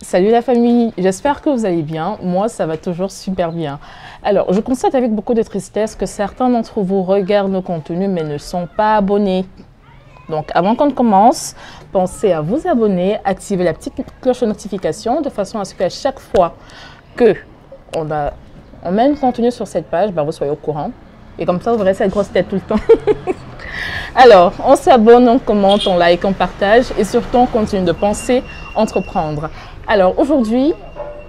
Salut la famille, j'espère que vous allez bien. Moi, ça va toujours super bien. Alors, je constate avec beaucoup de tristesse que certains d'entre vous regardent nos contenus mais ne sont pas abonnés. Donc, avant qu'on commence, pensez à vous abonner, activer la petite cloche de notification de façon à ce qu'à chaque fois que on met un contenu sur cette page, vous soyez au courant. Et comme ça, vous verrez cette grosse tête tout le temps. Alors, on s'abonne, on commente, on like, on partage et surtout, on continue de penser, entreprendre. Alors, aujourd'hui,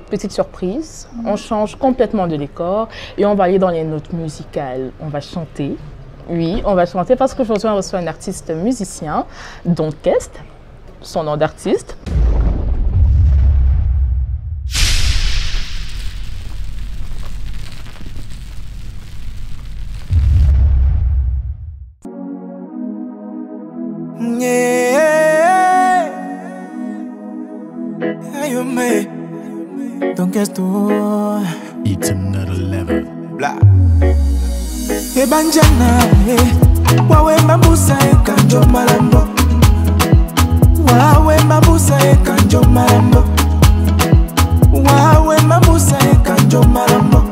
petite surprise, on change complètement de décor et on va aller dans les notes musicales. On va chanter. Oui, on va chanter parce qu'aujourd'hui, on reçoit un artiste musicien, Donkest, son nom d'artiste. Yeah, you may. Donkest to It's another level. blah. Ebanjana, wawe mabusa kanjo malambo. Wawe mabusa kanjo malambo. Wawe mabusa kanjo malambo.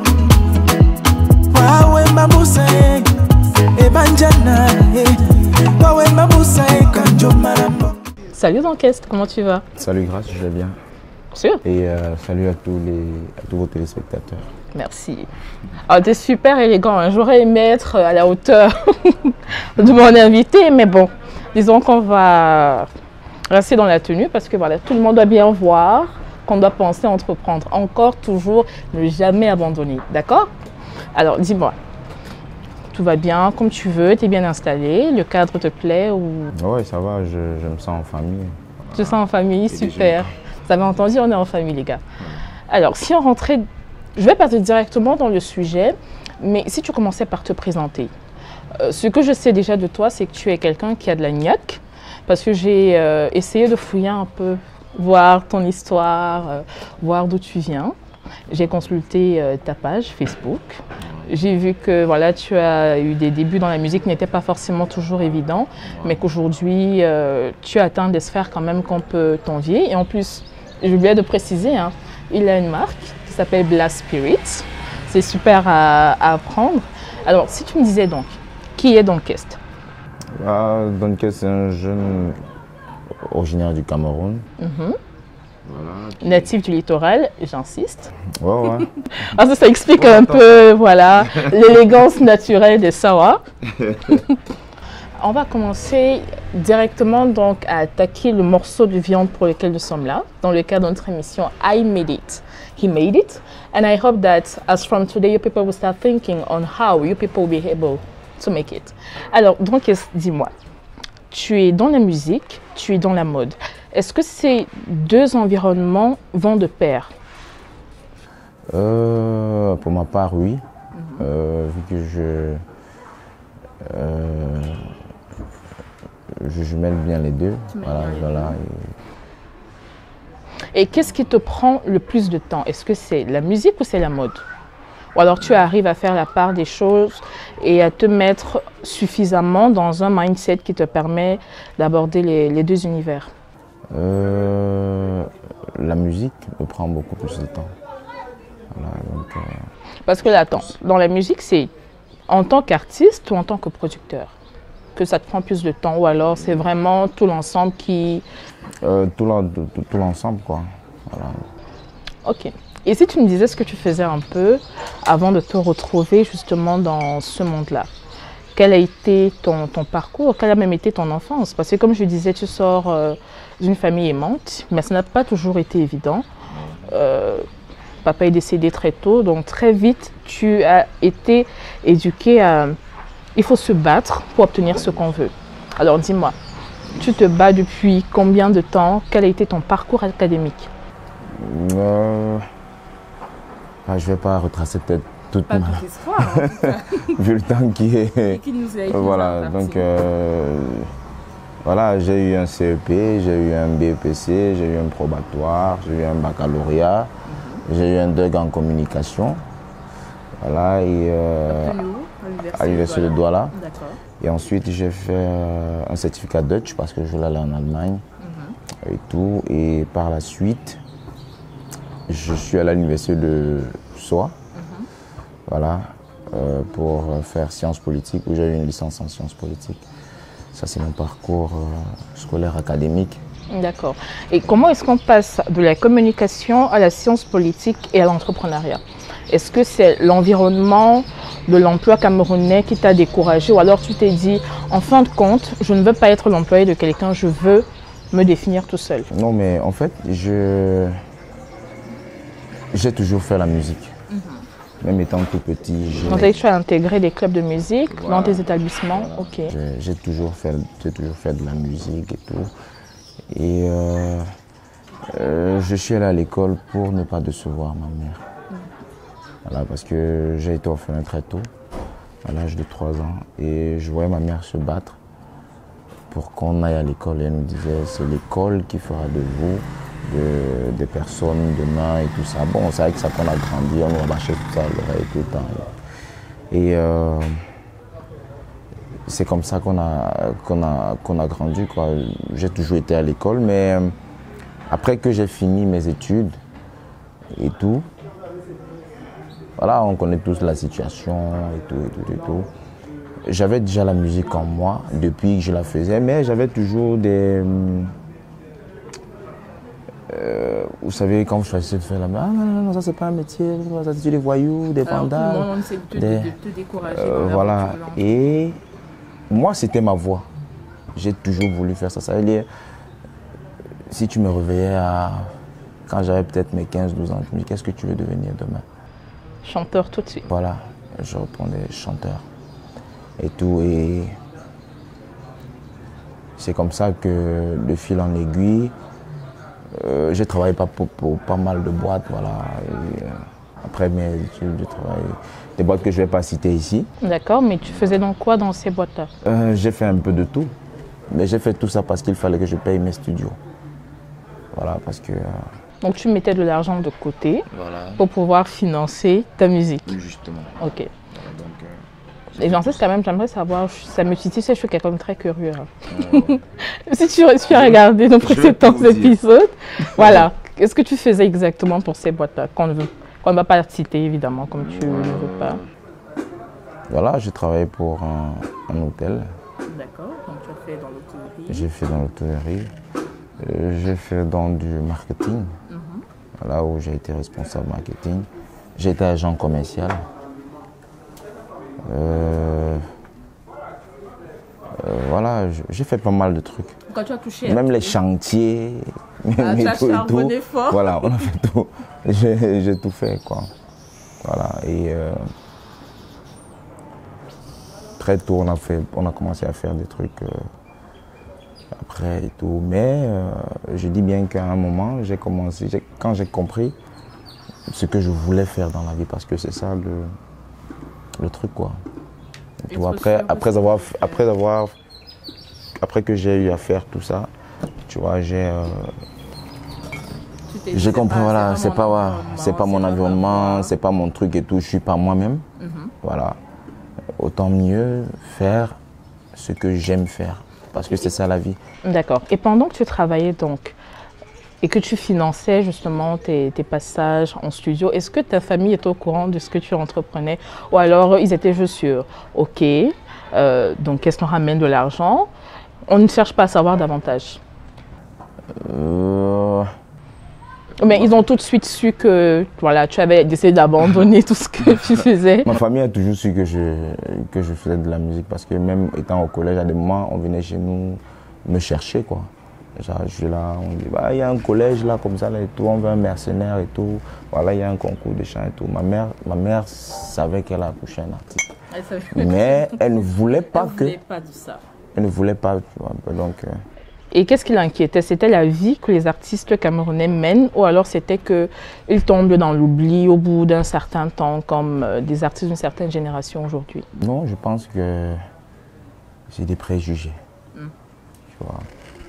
Wawe mabusa ebanjana, wawe mabusa kanjo malambo. Salut Donkest, comment tu vas? Salut Grâce, je vais bien. Sûr? Et salut à tous vos téléspectateurs. Merci. Alors, tu es super élégant, hein. J'aurais aimé être à la hauteur de mon invité, mais bon, disons qu'on va rester dans la tenue parce que voilà, tout le monde doit bien voir qu'on doit penser à entreprendre. Encore, toujours, ne jamais abandonner. D'accord? Alors, dis-moi, tout va bien comme tu veux, tu es bien installé, le cadre te plaît ou... Ouais, ça va, je me sens en famille. Tu te sens en famille? Super. Vous avez entendu, on est en famille, les gars. Alors, si on rentrait... Je vais partir directement dans le sujet, mais si tu commençais par te présenter. Ce que je sais déjà de toi, c'est que tu es quelqu'un qui a de la niaque, parce que j'ai essayé de fouiller un peu, voir ton histoire, voir d'où tu viens. J'ai consulté ta page Facebook. J'ai vu que voilà, tu as eu des débuts dans la musique qui n'étaient pas forcément toujours évidents, mais qu'aujourd'hui, tu atteins des sphères quand même qu'on peut t'envier. Et en plus, j'ai oublié de préciser, hein, il a une marque qui s'appelle Blast Spirit. C'est super à apprendre. Alors, si tu me disais donc, qui est Donkest? Donkest, c'est un jeune originaire du Cameroun. Voilà, Natif du littoral, j'insiste. Ouais. Parce que ça explique un peu, voilà, l'élégance naturelle des Sawa. On va commencer directement donc à attaquer le morceau de viande pour lequel nous sommes là, dans le cadre de notre émission I Made It. He made it, and I hope that as from today, you people will start thinking on how you people will be able to make it. Alors, donc, dis-moi, tu es dans la musique, tu es dans la mode. Est-ce que ces deux environnements vont de pair? Pour ma part, oui. Vu que je mêle bien les deux. Voilà. Et qu'est-ce qui te prend le plus de temps? Est-ce que c'est la musique ou c'est la mode? Ou alors tu arrives à faire la part des choses et à te mettre suffisamment dans un mindset qui te permet d'aborder les deux univers? La musique me prend beaucoup plus de temps. Voilà, donc, Parce que là, attends, dans la musique, c'est en tant qu'artiste ou en tant que producteur que ça te prend plus de temps, ou alors c'est vraiment tout l'ensemble qui... tout l'ensemble, quoi. Voilà. Ok. Et si tu me disais ce que tu faisais un peu avant de te retrouver justement dans ce monde-là, quel a été ton parcours, quelle a même été ton enfance? Parce que comme je disais, tu sors d'une famille aimante, mais ça n'a pas toujours été évident. Papa est décédé très tôt, donc très vite, tu as été éduqué à... Il faut se battre pour obtenir ce qu'on veut. Alors dis-moi, tu te bats depuis combien de temps? Quel a été ton parcours académique? Je ne vais pas retracer peut-être toute ma... histoire. vu le temps qui est... Qui nous a voilà, donc voilà, j'ai eu un CEP, j'ai eu un BEPC, j'ai eu un probatoire, j'ai eu un baccalauréat, j'ai eu un DEG en communication. Voilà, et à l'université de Douala. D'accord. Et ensuite, j'ai fait un certificat Dutch parce que je voulais aller en Allemagne et tout. Et par la suite, je suis allé à l'université de Soa, voilà, pour faire sciences politiques, où j'ai eu une licence en sciences politiques. Ça, c'est mon parcours scolaire académique. D'accord. Et comment est-ce qu'on passe de la communication à la science politique et à l'entrepreneuriat? Est-ce que c'est l'environnement de l'emploi camerounais qui t'a découragé, ou alors tu t'es dit, en fin de compte, je ne veux pas être l'employé de quelqu'un, je veux me définir tout seul? Non, mais en fait, j'ai toujours fait la musique. Même étant tout petit. Donc tu as intégré des clubs de musique dans tes établissements? Voilà. Ok. J'ai toujours fait de la musique et tout. Et je suis allé à l'école pour ne pas décevoir ma mère. Voilà, parce que j'ai été orphelin très tôt, à l'âge de 3 ans. Et je voyais ma mère se battre pour qu'on aille à l'école. Et elle nous disait, c'est l'école qui fera de vous des personnes demain et tout ça. Bon, c'est vrai que ça qu'on a grandi, on nous rabâchait tout ça à l'oreille tout le temps. Et c'est comme ça qu'on a grandi, quoi. J'ai toujours été à l'école, mais après que j'ai fini mes études et tout, voilà, on connaît tous la situation et tout. J'avais déjà la musique en moi depuis que je la faisais, mais j'avais toujours des... vous savez, quand je choisissais de faire la musique, ah non, ça c'est pas un métier, ça c'est des voyous, des vandales. On essaie de te décourager. Voilà. Et moi, c'était ma voix. J'ai toujours voulu faire ça. Ça veut dire, si tu me réveillais quand j'avais peut-être mes 15-12 ans, je me dis, qu'est-ce que tu veux devenir demain? Chanteur tout de suite. Voilà, je répondais chanteur et tout. Et c'est comme ça que, de fil en aiguille, j'ai travaillé pour pas mal de boîtes, voilà. Et, après mes études, j'ai travaillé des boîtes que je ne vais pas citer ici. D'accord, mais tu faisais donc quoi dans ces boîtes-là? J'ai fait un peu de tout, mais j'ai fait tout ça parce qu'il fallait que je paye mes studios. Voilà, parce que... Donc tu mettais de l'argent de côté pour pouvoir financer ta musique. Justement. Ok. Donc, et j'en sais quand même, j'aimerais savoir, ça me titille, je suis quelqu'un de très curieux. Si tu as regardé nos précédents épisodes, voilà. Qu'est-ce que tu faisais exactement pour ces boîtes-là, qu'on ne va pas citer évidemment, comme tu ne veux pas? Voilà, j'ai travaillé pour un hôtel. D'accord, donc tu as fait dans l'hôtellerie. J'ai fait dans l'hôtellerie. J'ai fait dans du marketing, là où j'ai été responsable marketing. J'ai été agent commercial. Voilà, j'ai fait pas mal de trucs. Quand tu as touché même les chantiers, tu as charbonné fort. Voilà, on a fait tout. J'ai tout fait, quoi. Voilà, et très tôt, on a commencé à faire des trucs après et tout. Mais je dis bien qu'à un moment, quand j'ai compris ce que je voulais faire dans la vie, parce que c'est ça le truc, quoi. Tu vois, après que j'ai eu à faire tout ça, tu vois, j'ai compris, voilà, c'est pas mon environnement, c'est pas mon truc et tout, je suis pas moi-même. Voilà. Autant mieux faire ce que j'aime faire, parce que c'est ça la vie. D'accord. Et pendant que tu travaillais donc, et que tu finançais justement tes passages en studio, est-ce que ta famille était au courant de ce que tu entreprenais? Ou alors ils étaient juste sûrs, ok, donc qu'est-ce qu'on ramène de l'argent? On ne cherche pas à savoir davantage. Mais ils ont tout de suite su que voilà, tu avais décidé d'abandonner tout ce que tu faisais. Ma famille a toujours su que je faisais de la musique, parce que même étant au collège, à des moments, on venait chez nous me chercher, quoi. Genre, je suis là, on dit, bah, il y a un collège là, comme ça, là, et tout, on veut un mercenaire et tout. Voilà, il y a un concours de chant et tout. Ma mère savait qu'elle a accouché un artiste. Mais elle ne voulait pas que... Elle ne voulait pas de ça. Elle ne voulait pas, tu vois, donc... Et qu'est-ce qui l'inquiétait? C'était la vie que les artistes camerounais mènent, ou alors c'était qu'ils tombent dans l'oubli au bout d'un certain temps, comme des artistes d'une certaine génération aujourd'hui? Non, je pense que c'est des préjugés. Tu vois,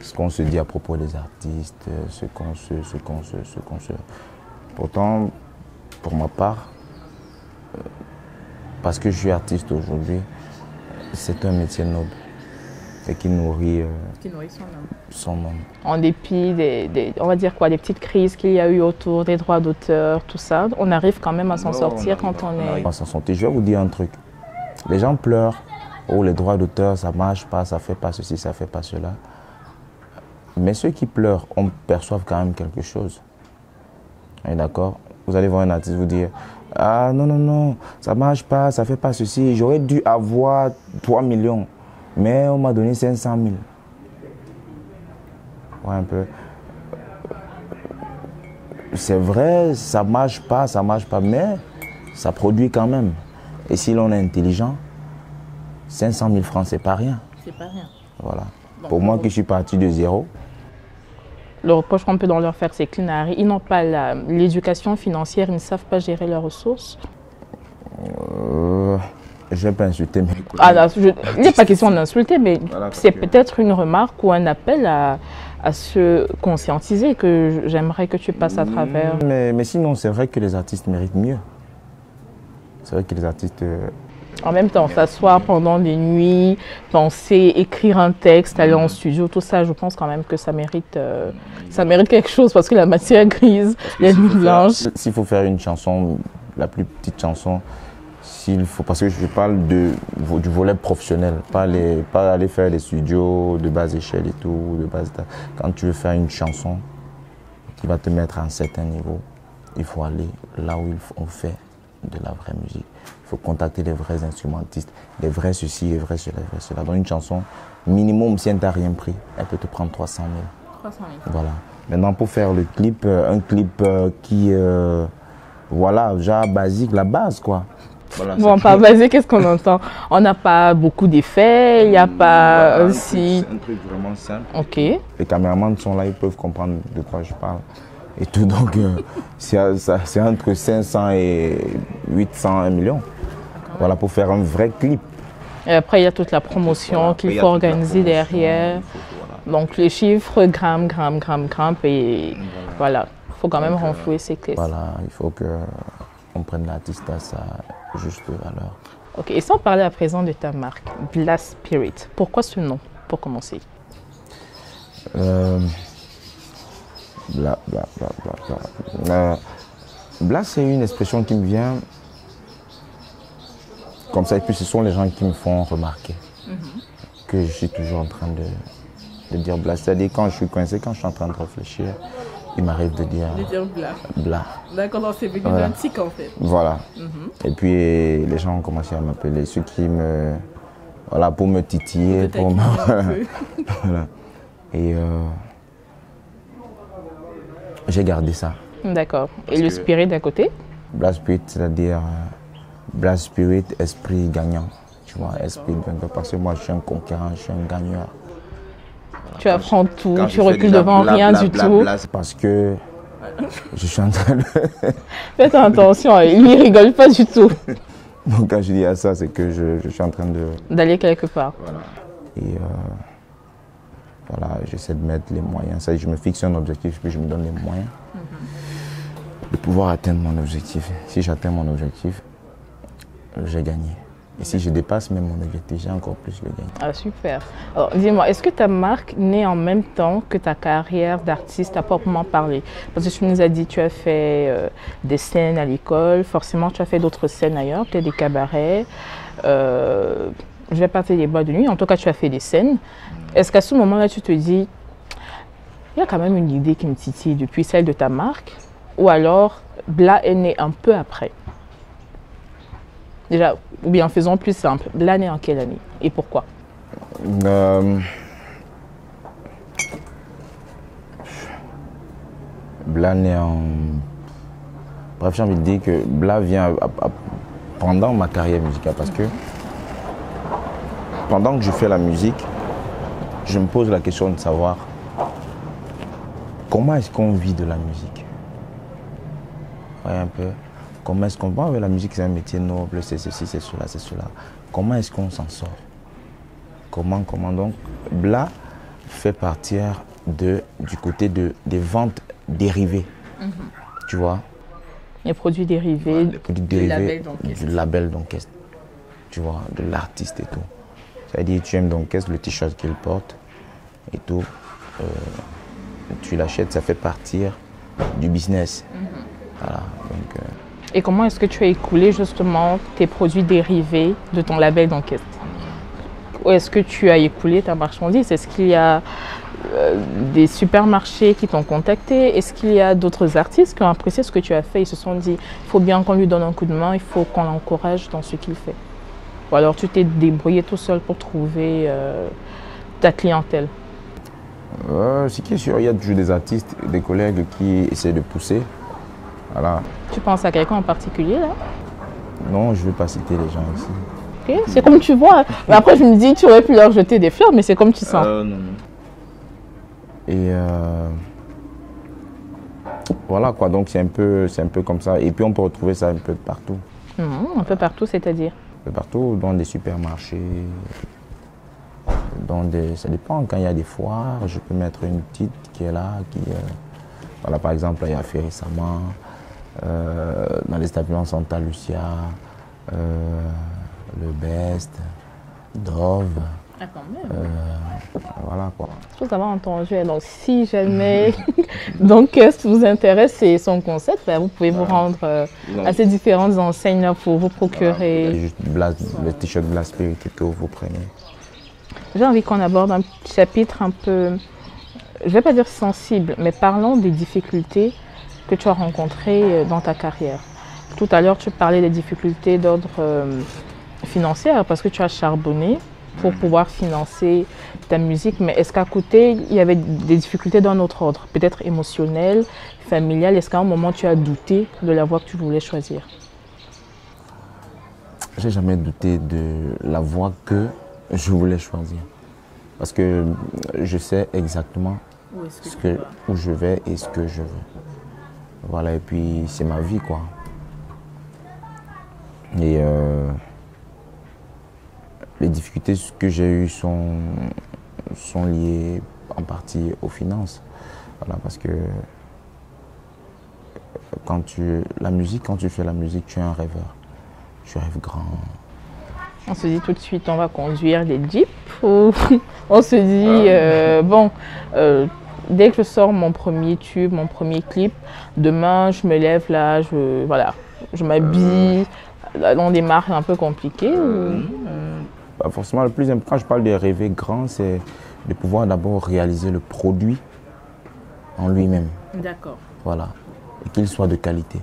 ce qu'on se dit à propos des artistes, ce qu'on se... Pourtant, pour ma part, parce que je suis artiste aujourd'hui, c'est un métier noble. et qui nourrit son nom. nom. En dépit on va dire quoi, des petites crises qu'il y a eu autour des droits d'auteur, tout ça, on arrive quand même à s'en sortir quand on est... On s'en sortir. Je vais vous dire un truc. Les gens pleurent. Oh, les droits d'auteur, ça marche pas, ça fait pas ceci, ça fait pas cela. Mais ceux qui pleurent, on perçoit quand même quelque chose. D'accord? Vous allez voir un artiste vous dire « Ah non, non, non, ça marche pas, ça fait pas ceci. J'aurais dû avoir 3 millions, mais on m'a donné 500 000. » Ouais, un peu. C'est vrai, ça marche pas, mais ça produit quand même. Et si l'on est intelligent, 500 000 francs, c'est pas rien. C'est pas rien. Voilà. Pour moi qui suis parti de zéro. Le reproche qu'on peut leur faire, c'est qu'ils n'ont pas l'éducation financière, ils ne savent pas gérer leurs ressources. Je ne vais pas insulter mes collègues. Ah, il n'est pas question d'insulter, mais voilà, c'est peut-être une remarque ou un appel à se conscientiser que j'aimerais que tu passes à travers. Mais sinon, c'est vrai que les artistes méritent mieux. C'est vrai que les artistes... En même temps, s'asseoir pendant des nuits, penser, écrire un texte, aller en studio, tout ça, je pense quand même que ça mérite quelque chose parce que la matière grise, les nuits blanches. S'il faut faire une chanson, la plus petite chanson, parce que je parle du volet professionnel, pas aller faire des studios de bas échelle et tout, quand tu veux faire une chanson qui va te mettre à un certain niveau, il faut aller là où on fait de la vraie musique. Il faut contacter les vrais instrumentistes, les vrais ceci, les vrais cela, les vrais cela. Dans une chanson, minimum, si elle t'a rien pris, elle peut te prendre 300 000. 300 000. Voilà. Maintenant, pour faire le clip, un clip qui, voilà, genre basique, la base, quoi. Voilà, bon, par basique, qu'est-ce qu'on entend? On n'a pas beaucoup d'effets, il n'y a pas aussi... C'est un truc vraiment simple. Ok. Les caméramans sont là, ils peuvent comprendre de quoi je parle. Et tout, donc, c'est entre 500 et 800, 1 million. Voilà, pour faire un vrai clip. Et après, il y a toute la promotion qu'il faut organiser derrière. Donc, les chiffres, grammes, et voilà. Il faut quand même renflouer ces clés. Voilà, il faut qu'on prenne l'artiste à sa juste valeur. Ok, et sans parler à présent de ta marque, Bla Spirit, pourquoi ce nom, pour commencer? Bla, c'est une expression qui me vient comme ça, et puis ce sont les gens qui me font remarquer que je suis toujours en train de dire Bla. C'est-à-dire quand je suis coincé, quand je suis en train de réfléchir, il m'arrive de dire Bla. Bla. D'accord, donc c'est venu d'un tic en fait. Voilà. Et puis les gens ont commencé à m'appeler, ceux qui me... Voilà, pour me titiller, pour me... Voilà. Et j'ai gardé ça. D'accord. Et le spirit d'à côté? Bla Spirit, c'est-à-dire Bla Spirit, esprit gagnant. Tu vois, esprit gagnant. Parce que moi, je suis un conquérant, je suis un gagnant. Tu apprends tout, tu recules devant rien du tout. Parce que je suis en train de... Faites attention, lui il rigole pas du tout. Donc quand je dis à ça, c'est que je suis en train d'aller quelque part. Voilà. Et voilà, j'essaie de mettre les moyens. Ça, je me fixe un objectif, puis je me donne les moyens de pouvoir atteindre mon objectif. Si j'atteins mon objectif, j'ai gagné. Et si je dépasse même mon objectif, j'ai encore plus le gagner. Ah, super. Alors, dis-moi, est-ce que ta marque naît en même temps que ta carrière d'artiste à proprement parler? Parce que tu nous as dit que tu as fait des scènes à l'école, forcément tu as fait d'autres scènes ailleurs, peut-être des cabarets. Je vais pas faire des boîtes de nuit, en tout cas tu as fait des scènes. Est-ce qu'à ce moment-là tu te dis, il y a quand même une idée qui me titille depuis, celle de ta marque? Ou alors, Bla est né un peu après? Déjà, ou bien faisons plus simple, Bla naît en quelle année et pourquoi? Bla naît en... Bref, j'ai envie de dire que Bla vient pendant ma carrière musicale parce que pendant que je fais la musique, je me pose la question de savoir comment est-ce qu'on vit de la musique. Ouais, un peu. Comment est-ce qu'on... Bon, la musique, c'est un métier noble, c'est ceci, c'est cela, c'est cela. Comment est-ce qu'on s'en sort? Comment donc, Bla fait partir du côté des ventes dérivées, tu vois? Les produits dérivés, les produits dérivés du label d'orchestre, tu vois, de l'artiste et tout. C'est-à-dire, tu aimes donc le t-shirt qu'il porte et tout. Tu l'achètes, ça fait partir du business. Voilà, donc, Et comment est-ce que tu as écoulé justement tes produits dérivés de ton label d'enquête? Où est-ce que tu as écoulé ta marchandise? Est-ce qu'il y a des supermarchés qui t'ont contacté? Est-ce qu'il y a d'autres artistes qui ont apprécié ce que tu as fait? Ils se sont dit, il faut bien qu'on lui donne un coup de main, il faut qu'on l'encourage dans ce qu'il fait. Ou alors tu t'es débrouillé tout seul pour trouver ta clientèle? Ce qui est sûr, il y a toujours des artistes, des collègues qui essaient de pousser. Voilà. Tu penses à quelqu'un en particulier là? Non, je ne vais pas citer les gens ici. Okay. C'est comme tu vois. Mais après, je me dis, tu aurais pu leur jeter des fleurs, mais c'est comme tu sens. Non. Et voilà quoi, donc c'est un peu comme ça. Et puis on peut retrouver ça un peu partout. Un peu partout, c'est-à-dire? Un peu partout, dans des supermarchés, ça dépend. Quand il y a des foires, je peux mettre une petite qui est là, voilà, par exemple, il y a fait récemment, dans les établissements Santa Lucia, le Best, Dove. Ah, quand même. Voilà quoi. Je pense avoir entendu. Donc, si jamais donc, ce qui vous intéresse, c'est son concept, ben, vous pouvez vous rendre à ces différentes enseignes là pour vous procurer. Il y a juste le t-shirt Blast Spirit que vous prenez. J'ai envie qu'on aborde un petit chapitre un peu, je ne vais pas dire sensible, mais parlons des difficultés que tu as rencontrées dans ta carrière. Tout à l'heure, tu parlais des difficultés d'ordre financier parce que tu as charbonné pour pouvoir financer ta musique. Mais est-ce qu'à côté, il y avait des difficultés d'un autre ordre, peut-être émotionnel, familial? Est-ce qu'à un moment, tu as douté de la voie que tu voulais choisir? J'ai jamais douté de la voie que je voulais choisir. Parce que je sais exactement où je vais et ce que je veux. Voilà, et puis c'est ma vie, quoi. Et les difficultés que j'ai eues sont liées en partie aux finances. Voilà, parce que quand tu fais la musique, tu es un rêveur. Tu rêves grand. On se dit tout de suite, on va conduire des jeeps ou on se dit, dès que je sors mon premier tube, mon premier clip, demain je me lève là, je m'habille dans des marques un peu compliquées. Forcément, le plus important, quand je parle de rêver grand, c'est de pouvoir d'abord réaliser le produit en lui-même. D'accord. Voilà. Et qu'il soit de qualité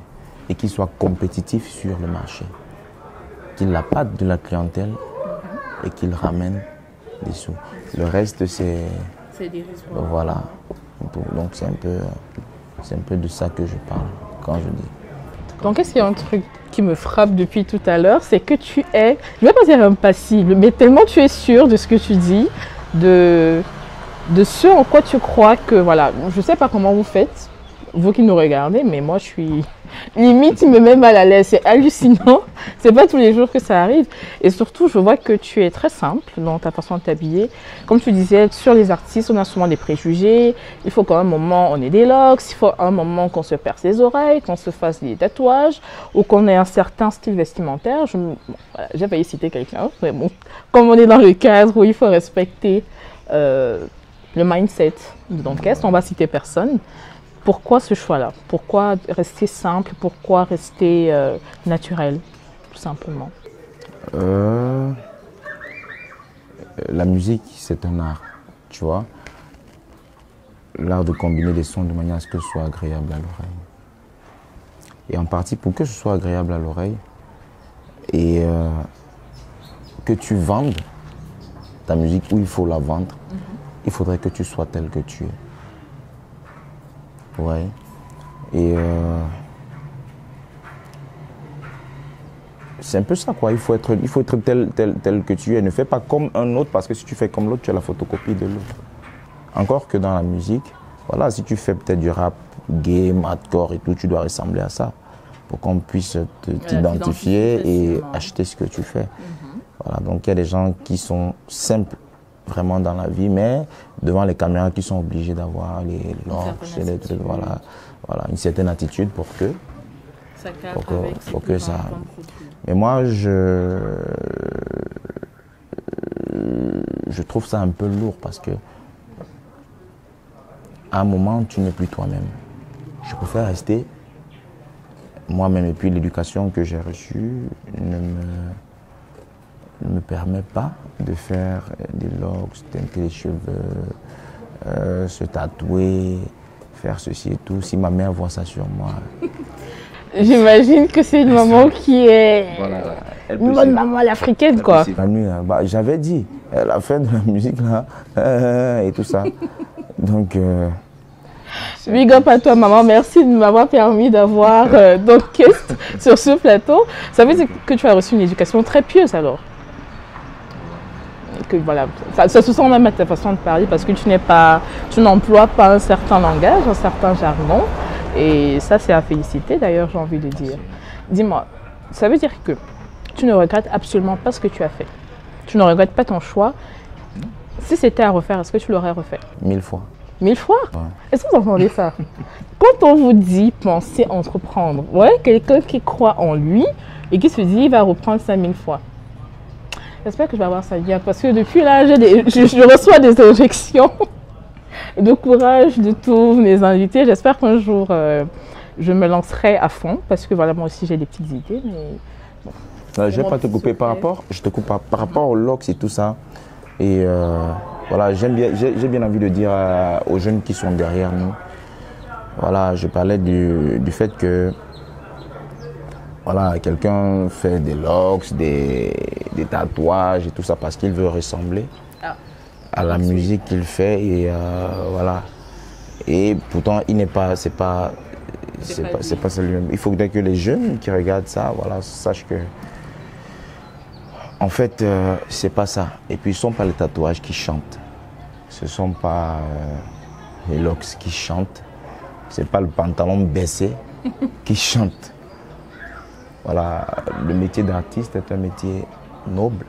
et qu'il soit compétitif sur le marché. Qu'il appâte de la clientèle et qu'il ramène des sous. Le reste, c'est dérisoire. Voilà. Donc c'est un peu de ça que je parle quand je dis. Donc est-ce qu'il y a un truc qui me frappe depuis tout à l'heure, c'est que tu es, je ne vais pas dire impassible, mais tellement tu es sûr de ce que tu dis, de ce en quoi tu crois que, voilà, je ne sais pas comment vous faites, vous qui nous regardez, mais moi je suis limite, il me met mal à l'aise, c'est hallucinant, c'est pas tous les jours que ça arrive. Et surtout, je vois que tu es très simple dans ta façon de t'habiller. Comme tu disais, sur les artistes, on a souvent des préjugés, il faut qu'à un moment on ait des locks, il faut à un moment qu'on se perce les oreilles, qu'on se fasse des tatouages, ou qu'on ait un certain style vestimentaire. J'ai failli citer quelqu'un, mais bon, comme on est dans le cadre où il faut respecter le mindset de l'orchestre, on va citer personne. Pourquoi ce choix-là? Pourquoi rester simple? Pourquoi rester naturel, tout simplement? La musique, c'est un art, tu vois. L'art de combiner des sons de manière à ce que ce soit agréable à l'oreille. Et en partie, pour que ce soit agréable à l'oreille et que tu vendes ta musique où il faut la vendre, il faudrait que tu sois tel que tu es. Ouais. Et c'est un peu ça, quoi. Il faut être tel que tu es. Ne fais pas comme un autre, parce que si tu fais comme l'autre, tu as la photocopie de l'autre. Encore que dans la musique, voilà, si tu fais peut-être du rap game, hardcore et tout, tu dois ressembler à ça pour qu'on puisse t'identifier et acheter ce que tu fais. Voilà, donc il y a des gens qui sont simples vraiment dans la vie, mais devant les caméras qui sont obligés d'avoir les locks, les trucs, voilà, une certaine attitude pour que ça. Mais moi, je trouve ça un peu lourd parce que à un moment, tu n'es plus toi-même. Je préfère rester moi-même. Et puis l'éducation que j'ai reçue ne me permet pas de faire des locks, teinter les cheveux, se tatouer, faire ceci et tout. Si ma mère voit ça sur moi... J'imagine que c'est une maman qui est Voilà. une bonne maman à l'africaine, quoi. La nuit, j'avais dit, la fin de la musique là, et tout ça. Donc... Big up à toi, maman. Merci de m'avoir permis d'avoir donc guest sur ce plateau. Ça veut dire que tu as reçu une éducation très pieuse alors. Que voilà, ça se sent même à ta façon de parler parce que tu n'emploies pas un certain langage, un certain jargon. Et ça, c'est à féliciter d'ailleurs, j'ai envie de dire. Dis-moi, ça veut dire que tu ne regrettes absolument pas ce que tu as fait. Tu ne regrettes pas ton choix. Si c'était à refaire, est-ce que tu l'aurais refait? 1000 fois. 1000 fois? Ouais. Est-ce que vous entendez ça? Quand on vous dit penser entreprendre, ouais, quelqu'un qui croit en lui et qui se dit il va reprendre 5000 fois. J'espère que je vais avoir ça bien parce que depuis là, je reçois des injections de courage de tous mes invités. J'espère qu'un jour, je me lancerai à fond parce que voilà, moi aussi j'ai des petites idées. Mais bon. Je ne vais pas te couper par rapport, je te coupe par rapport aux locks et tout ça. Et voilà, j'ai bien envie de dire aux jeunes qui sont derrière nous. Voilà, je parlais du fait que voilà, quelqu'un fait des locks, des tatouages et tout ça parce qu'il veut ressembler à la musique qu'il fait et voilà. Et pourtant, il n'est pas, c'est pas ça lui-même. Il faudrait que les jeunes qui regardent ça, voilà, sachent que en fait, c'est pas ça. Et puis, ce ne sont pas les tatouages qui chantent. Ce ne sont pas les locks qui chantent. Ce n'est pas le pantalon baissé qui chante. Voilà, le métier d'artiste est un métier noble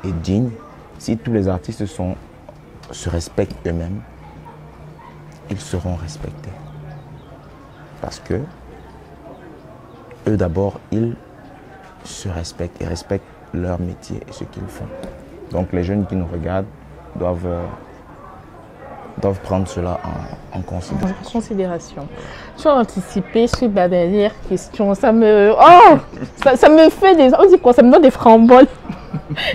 et digne. Si tous les artistes se respectent eux-mêmes, ils seront respectés. Parce que eux d'abord, ils se respectent et respectent leur métier et ce qu'ils font. Donc les jeunes qui nous regardent doivent prendre cela en considération. Tu as anticipé sur ma dernière question. Ça me... Oh, ça me fait des... On dit quoi? Ça me donne des framboles.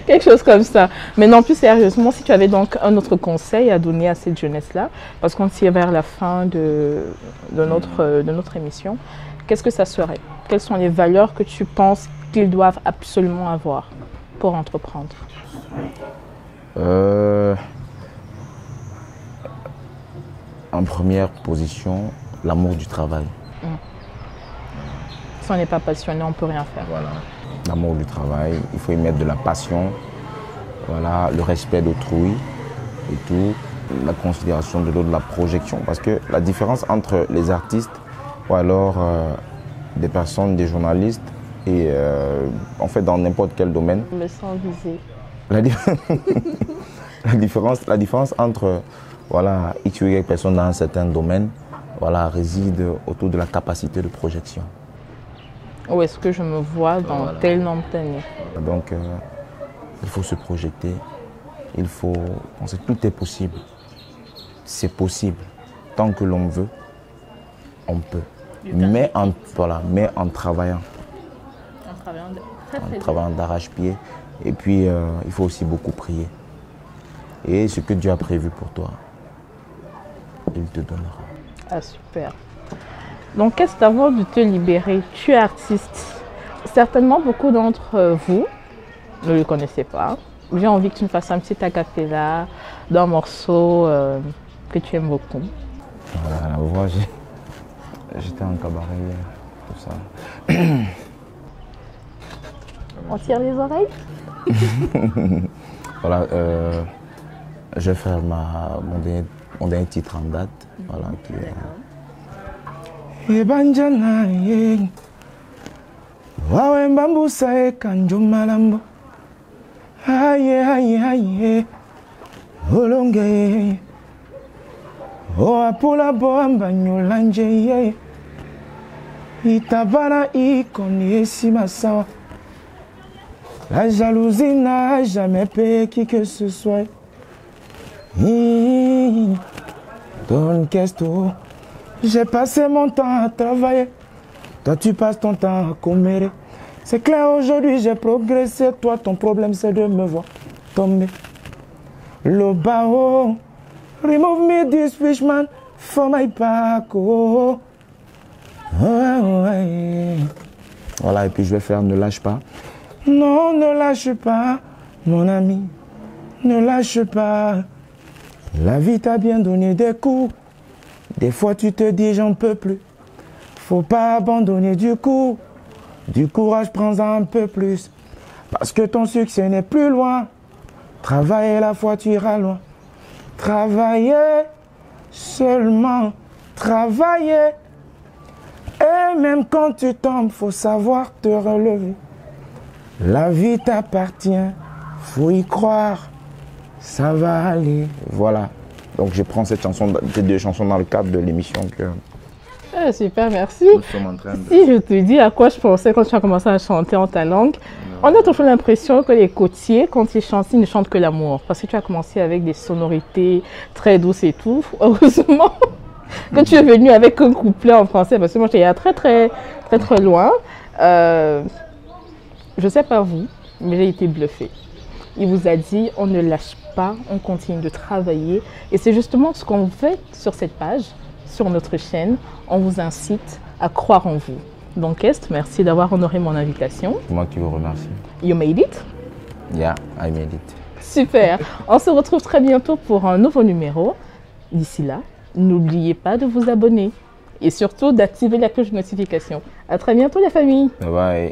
Quelque chose comme ça. Mais non, plus sérieusement, si tu avais donc un autre conseil à donner à cette jeunesse-là, parce qu'on tire vers la fin de notre émission, qu'est-ce que ça serait? Quelles sont les valeurs que tu penses qu'ils doivent absolument avoir pour entreprendre? En première position, l'amour du travail. Si on n'est pas passionné, on ne peut rien faire. Voilà. L'amour du travail, il faut y mettre de la passion, voilà, le respect d'autrui et tout, la considération de l'autre, la projection. Parce que la différence entre les artistes ou alors des personnes, des journalistes, et en fait dans n'importe quel domaine. Je me sens visée. La différence entre voilà, X ou Y personnes dans un certain domaine voilà, réside autour de la capacité de projection. Où est-ce que je me vois dans tel nombre d'années? Donc il faut se projeter, il faut penser que tout est possible. C'est possible. Tant que l'on veut, on peut. Mais en travaillant. En travaillant d'arrache-pied. Et puis, il faut aussi beaucoup prier. Et ce que Dieu a prévu pour toi, il te donnera. Ah, super. Donc, qu'est-ce qu'avant de te libérer, tu es artiste. Certainement, beaucoup d'entre vous ne le connaissaient pas. J'ai envie que tu me fasses un petit a cappella d'un morceau que tu aimes beaucoup. Voilà, la voix, j'étais en cabaret hier, tout ça. On tire les oreilles? Voilà, je vais faire mon dernier titre en date, voilà, qui est... Ebanjana ye, wawe mbambusa e kanjo malambo, aye aye aye, olonge, o apula boamba nyolanje ye, itabana ikoni esima sawa, La jalousie n'a jamais payé qui que ce soit. Donne qu'est-ce. J'ai passé mon temps à travailler. Toi, tu passes ton temps à commérer. C'est clair, aujourd'hui, j'ai progressé. Toi, ton problème, c'est de me voir tomber. Le bao, remove me this fishman for my back. Oh. Voilà, et puis je vais faire Ne lâche pas. Non, ne lâche pas, mon ami. Ne lâche pas. La vie t'a bien donné des coups. Des fois, tu te dis, j'en peux plus. Faut pas abandonner du coup. Du courage, prends-en un peu plus. Parce que ton succès n'est plus loin. Travailler la foi, tu iras loin. Travailler, seulement travailler. Et même quand tu tombes, faut savoir te relever. La vie t'appartient, faut y croire. Ça va aller. Voilà. Donc je prends ces deux chansons dans le cadre de l'émission que... Ah, super, merci. nous sommes en train de... Si je te dis à quoi je pensais quand tu as commencé à chanter en ta langue, on a toujours l'impression que les côtiers, quand ils chantent, ils ne chantent que l'amour. Parce que tu as commencé avec des sonorités très douces et tout. Heureusement que tu es venu avec un couplet en français, parce que moi j'étais très loin. Je ne sais pas vous, mais j'ai été bluffée. Il vous a dit, on ne lâche pas, on continue de travailler. Et c'est justement ce qu'on fait sur cette page, sur notre chaîne. On vous incite à croire en vous. Donc, Est, merci d'avoir honoré mon invitation. C'est moi qui vous remercie. You made it? Yeah, I made it. Super. On se retrouve très bientôt pour un nouveau numéro. D'ici là, n'oubliez pas de vous abonner et surtout d'activer la cloche de notification. À très bientôt, la famille. Bye bye.